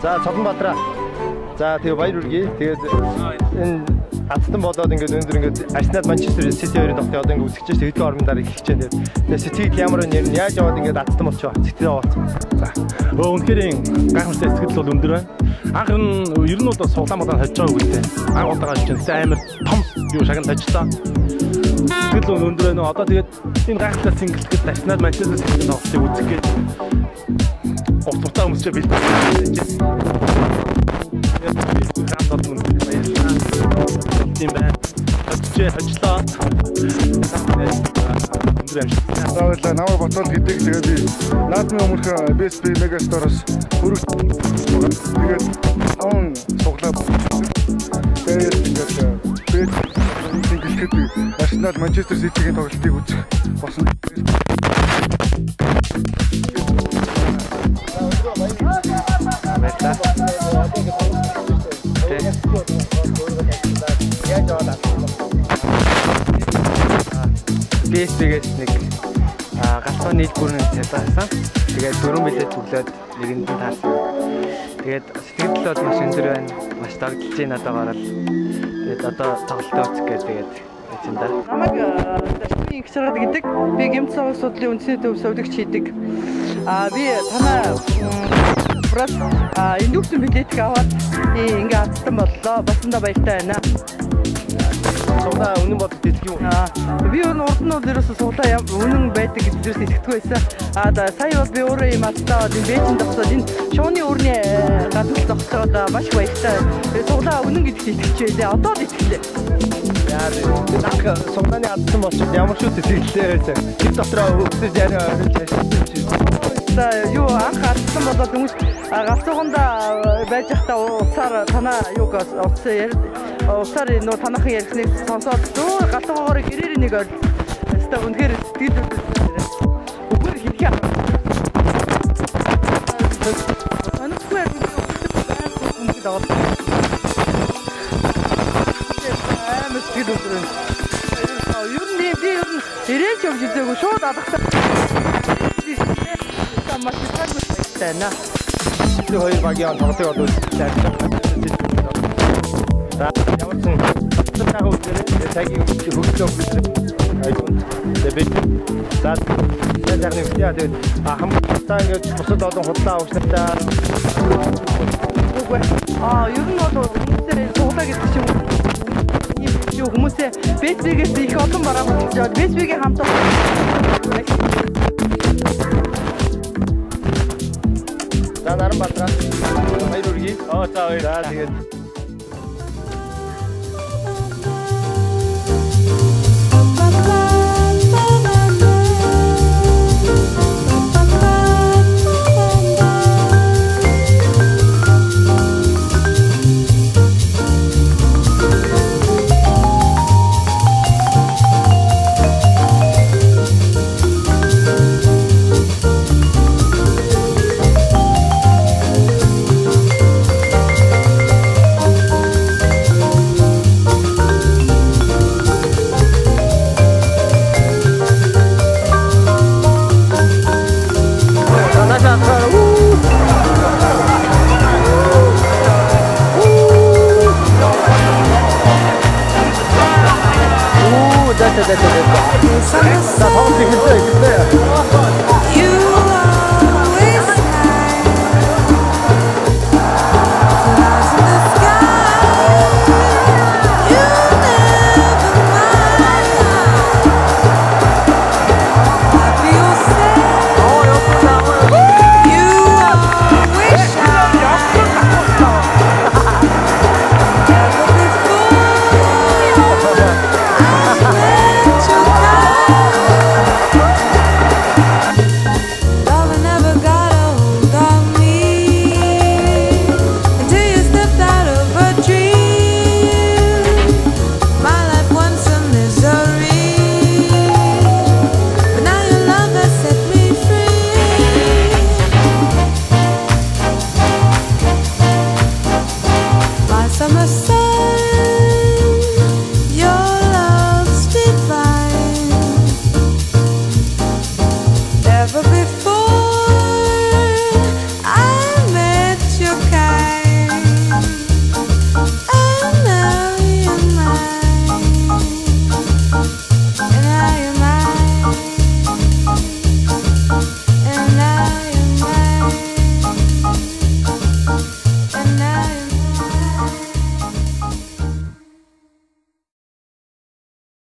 За Цолонбаатараа. За тэгээ баяр үргэе. Тэгээд энэ Ацтан болоод ингээд өндөр ингээд Арсенал Манчестер Сити хоёрын тоглолт одоо ингээд үсгэж хэдэн орон дараа эхэлж байна. Тэгээд Ситиг ямар нэр нь яаж яваад ингээд Ацтан болчихоо. Сити яваад. За. Үнэхээр гайхамшигтай сэтгэл бол өндөр байна. Анх нь ер нь бол суглаан болоод хожиж байгаа үгтэй. Анх удаага чинь амар том юу шагнад ажиллаа. Сэтгэл бол өндөр байна. Одоо тэгээд энэ гайхамшигтай single-д Арсенал Манчестер Сити тоглолтыг үзэх гээд овцтой хүмүүсээ бэлдэж тийм байна. Ажиллаа. Заавал намайг ботол гэдэг тэгээд би наадмын өмнөх BSP Megastore-оос хөрөг тэгээд он суглаа. Тэгээд ингээд single-д Arsenal Manchester City-ийн тоглолтыг үзэх болсон. BSP-гээс нэг галцаа нийлгүүрийн цалгаасан. Тэгээд 4 билет өглөөд нэгэнд нь таарсан. Тэгээд сэтгэл бол маш өндөр байна. Маш догдолж байна одоогоор л. Тэгээд одоо тоглолтоо үзэх гээд тэгээд эцэн даа. Намайг Дашны гисраад гэдэг. Би гэмт суваг судлалын үндэсний төв сувдагч хийдэг. Би танаа индукцийн билетийг аваад ингээ Ацтан боллоо. Басандаа баяртай байна. Суглаа үнэн бодож идэх юм. Би урд нь бол ерөөсө суглаа үнэн байдаг гэж ерөөсө итгэдэггүй байсан. Сая бол би өөрөө юм алдаад энэ бэжин тогсоод энэ шууны өрний гадуур тогсоод маш баяртай. Суглаа үнэн гэдэгт итгэж байлаа. Одоо л итгэлээ. Яа нэг суглааны Ацтан болчиход ямар шүү сэтгэлээ байсан. Тэр дотроо өвдөж яриа орж байсан. Юу анх Ацтан болоод хүмүүс галзууганда байж захта уцаар танаа юуг усаар нөө танахын ярьсныг сонсоод зөө галзуугаар гэрээр нэг орж өстой үнэхээр сэтгэл үгээр хэлхий анахгүй хүмүүс даа амар сэтгэл өдрөн ер нь би ирээч явж үзээгүй шууд адахтаа маш их байна. Тэр хоёр багийн тоглолтыг одоо ямар ч таагаа үзээрэй. Цагийн хөгжлөө айгуун. Тэгээд за нэг яа тэгээд хамтдаа ингэж бусад олон худлаа авчихтаа. Үгүй ер нь бол хүмүүсээ суулаа гэдэг чинь юм хүмүүсээ BSP-гээс их олон бараа болж BSP-гийн хамт За Наранбаатараа баяр үргэе. За баяр. За тэгээд